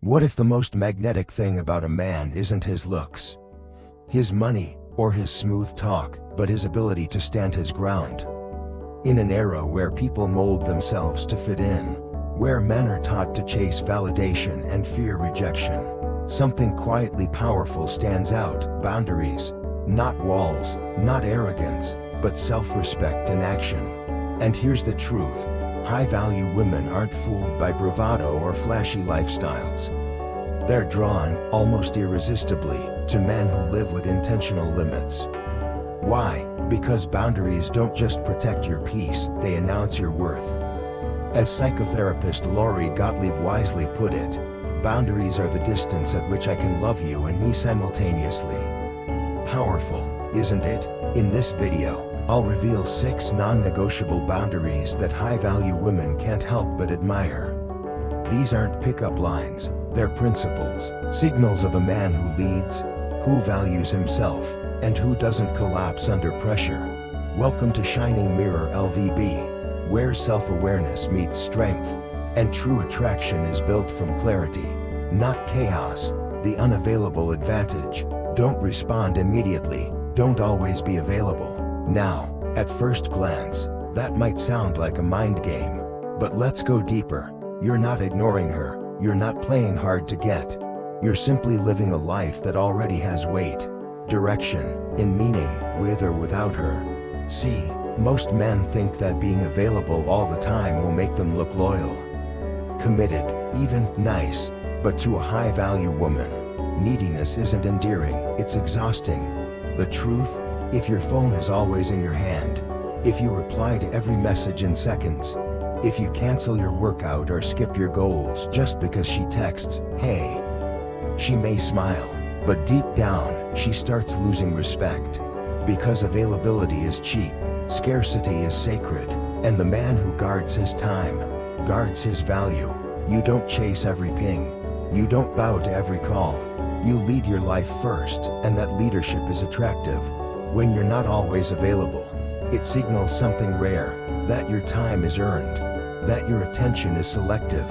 What if the most magnetic thing about a man isn't his looks, his money, or his smooth talk, but his ability to stand his ground? In an era where people mold themselves to fit in, where men are taught to chase validation and fear rejection, something quietly powerful stands out: boundaries. Not walls, not arrogance, but self-respect in action. And here's the truth: high-value women aren't fooled by bravado or flashy lifestyles. They're drawn, almost irresistibly, to men who live with intentional limits. Why? Because boundaries don't just protect your peace, they announce your worth. As psychotherapist Lori Gottlieb wisely put it, boundaries are the distance at which I can love you and me simultaneously. Powerful, isn't it? In this video, I'll reveal 6 non-negotiable boundaries that high-value women can't help but admire. These aren't pickup lines, they're principles, signals of a man who leads, who values himself, and who doesn't collapse under pressure. Welcome to Shining Mirror-LVB, where self-awareness meets strength, and true attraction is built from clarity, not chaos. The unavailable advantage: don't respond immediately, don't always be available. Now, at first glance, that might sound like a mind game, but let's go deeper. You're not ignoring her, you're not playing hard to get. You're simply living a life that already has weight, direction, and meaning, with or without her. See, most men think that being available all the time will make them look loyal, committed, even nice. But to a high-value woman, neediness isn't endearing, it's exhausting. The truth? If your phone is always in your hand, if you reply to every message in seconds, if you cancel your workout or skip your goals just because she texts, "Hey," she may smile, but deep down, she starts losing respect. Because availability is cheap, scarcity is sacred, and the man who guards his time, guards his value. You don't chase every ping. You don't bow to every call. You lead your life first, and that leadership is attractive. When you're not always available, it signals something rare: that your time is earned, that your attention is selective,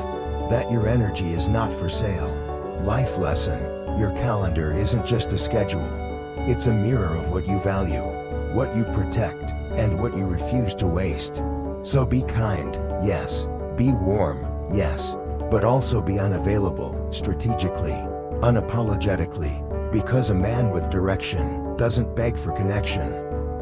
that your energy is not for sale. Life lesson: your calendar isn't just a schedule. It's a mirror of what you value, what you protect, and what you refuse to waste. So be kind, yes. Be warm, yes. But also be unavailable, strategically, unapologetically, because a man with direction doesn't beg for connection.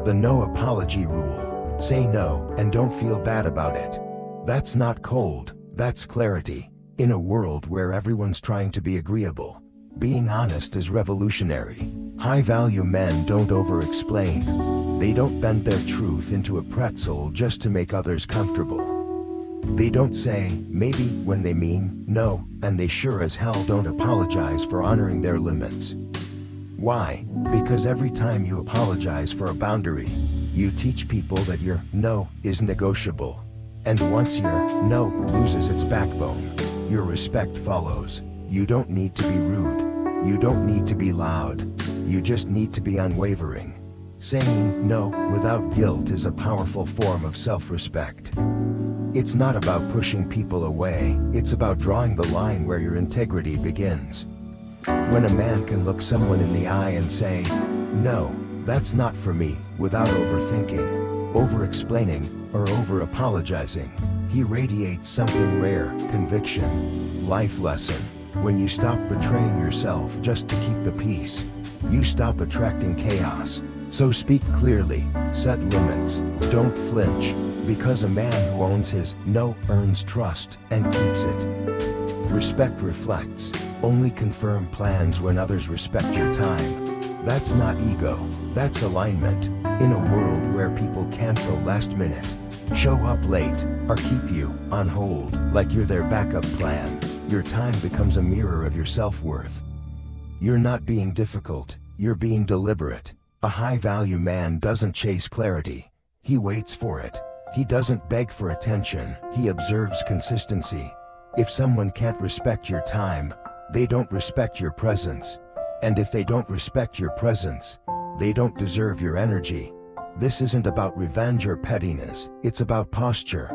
The no apology rule: say no and don't feel bad about it. That's not cold, that's clarity. In a world where everyone's trying to be agreeable, being honest is revolutionary. High-value men don't over-explain. They don't bend their truth into a pretzel just to make others comfortable. They don't say maybe when they mean no, and they sure as hell don't apologize for honoring their limits. Why? Because every time you apologize for a boundary, you teach people that your no is negotiable. And once your no loses its backbone, your respect follows. You don't need to be rude. You don't need to be loud. You just need to be unwavering. Saying no without guilt is a powerful form of self-respect. It's not about pushing people away, it's about drawing the line where your integrity begins. When a man can look someone in the eye and say, "No, that's not for me," without overthinking, over-explaining, or over-apologizing, he radiates something rare: conviction. Life lesson: when you stop betraying yourself just to keep the peace, you stop attracting chaos. So speak clearly, set limits, don't flinch, because a man who owns his no earns trust and keeps it. Respect reflects. Only confirm plans when others respect your time. That's not ego, that's alignment. In a world where people cancel last minute, show up late, or keep you on hold like you're their backup plan, your time becomes a mirror of your self-worth. You're not being difficult, you're being deliberate. A high-value man doesn't chase clarity, he waits for it. He doesn't beg for attention, he observes consistency. If someone can't respect your time, they don't respect your presence. And if they don't respect your presence, they don't deserve your energy. This isn't about revenge or pettiness, it's about posture.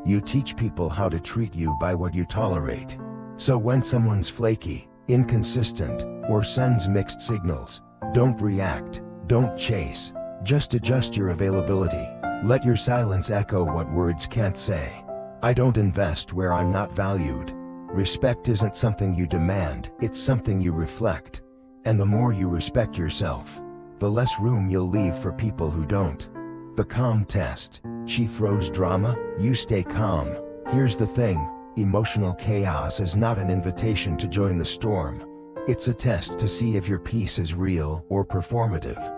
You teach people how to treat you by what you tolerate. So when someone's flaky, inconsistent, or sends mixed signals, don't react, don't chase, just adjust your availability. Let your silence echo what words can't say. I don't invest where I'm not valued. Respect isn't something you demand, it's something you reflect. And the more you respect yourself, the less room you'll leave for people who don't. The calm test. She throws drama, you stay calm. Here's the thing, emotional chaos is not an invitation to join the storm. It's a test to see if your peace is real or performative.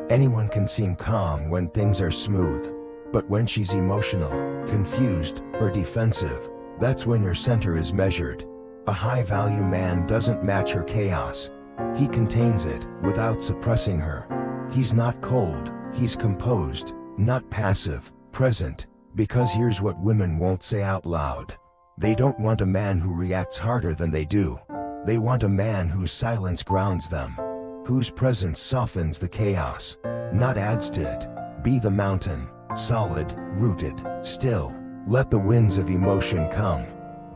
Anyone can seem calm when things are smooth, but when she's emotional, confused, or defensive, that's when your center is measured. A high-value man doesn't match her chaos. He contains it without suppressing her. He's not cold, he's composed, not passive, present, because here's what women won't say out loud. They don't want a man who reacts harder than they do. They want a man whose silence grounds them, whose presence softens the chaos, not adds to it. Be the mountain, solid, rooted, still. Let the winds of emotion come.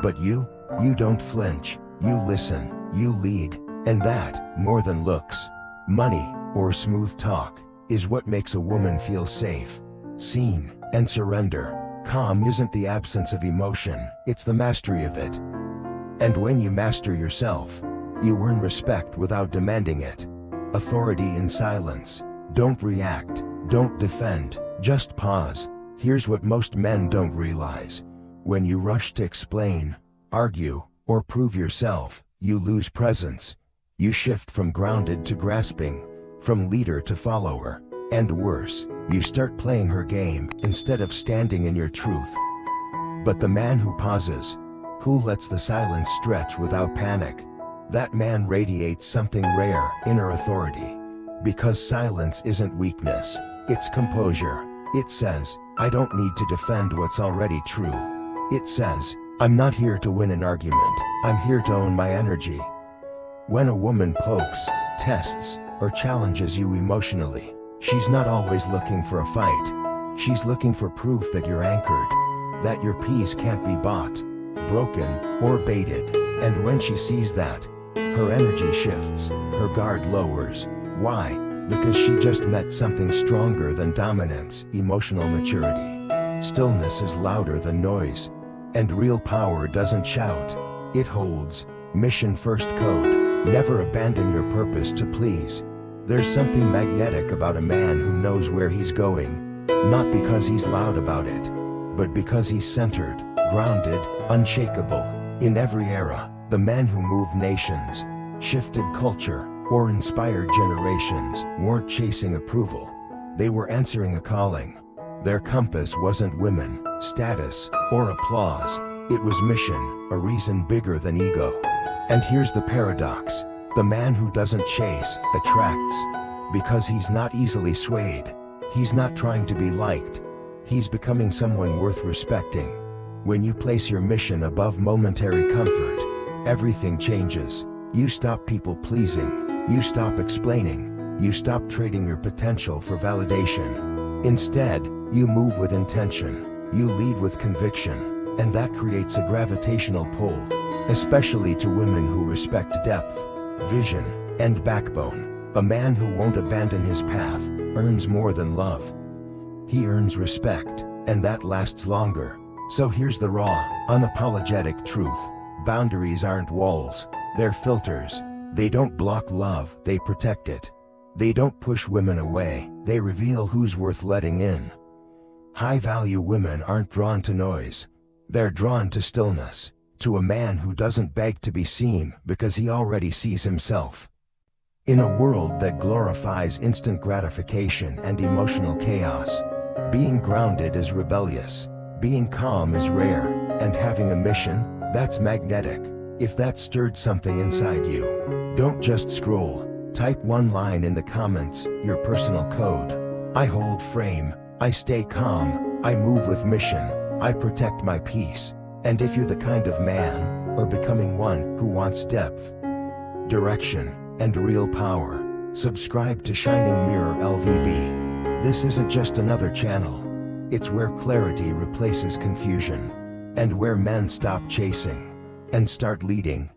But you don't flinch, you listen, you lead, and that, more than looks, money, or smooth talk, is what makes a woman feel safe, seen, and surrender. Calm isn't the absence of emotion, it's the mastery of it. And when you master yourself, you earn respect without demanding it. Authority in silence. Don't react, don't defend, just pause. Here's what most men don't realize. When you rush to explain, argue, or prove yourself, you lose presence. You shift from grounded to grasping, from leader to follower, and worse, you start playing her game instead of standing in your truth. But the man who pauses, who lets the silence stretch without panic, that man radiates something rare, inner authority. Because silence isn't weakness, it's composure. It says, I don't need to defend what's already true. It says, I'm not here to win an argument, I'm here to own my energy. When a woman pokes, tests, or challenges you emotionally, she's not always looking for a fight. She's looking for proof that you're anchored, that your peace can't be bought, broken, or baited. And when she sees that, her energy shifts, her guard lowers. Why? Because she just met something stronger than dominance, emotional maturity. Stillness is louder than noise. And real power doesn't shout, it holds. Mission first code. Never abandon your purpose to please. There's something magnetic about a man who knows where he's going, not because he's loud about it, but because he's centered, grounded, unshakable. In every era, the men who moved nations, shifted culture, or inspired generations weren't chasing approval. They were answering a calling. Their compass wasn't women, status, or applause. It was mission, a reason bigger than ego. And here's the paradox. The man who doesn't chase, attracts. Because he's not easily swayed. He's not trying to be liked. He's becoming someone worth respecting. When you place your mission above momentary comfort, everything changes. You stop people pleasing. You stop explaining. You stop trading your potential for validation. Instead, you move with intention. You lead with conviction. And that creates a gravitational pull, especially to women who respect depth, vision, and backbone. A man who won't abandon his path earns more than love. He earns respect, and that lasts longer. So here's the raw, unapologetic truth. Boundaries aren't walls, they're filters. They don't block love, they protect it. They don't push women away, they reveal who's worth letting in. High-value women aren't drawn to noise. They're drawn to stillness, to a man who doesn't beg to be seen because he already sees himself. In a world that glorifies instant gratification and emotional chaos, being grounded is rebellious, being calm is rare, and having a mission, that's magnetic. If that stirred something inside you, don't just scroll. Type one line in the comments, your personal code. I hold frame, I stay calm, I move with mission, I protect my peace. And if you're the kind of man, or becoming one, who wants depth, direction, and real power, subscribe to Shining Mirror-LVB. This isn't just another channel. It's where clarity replaces confusion, and where men stop chasing, and start leading.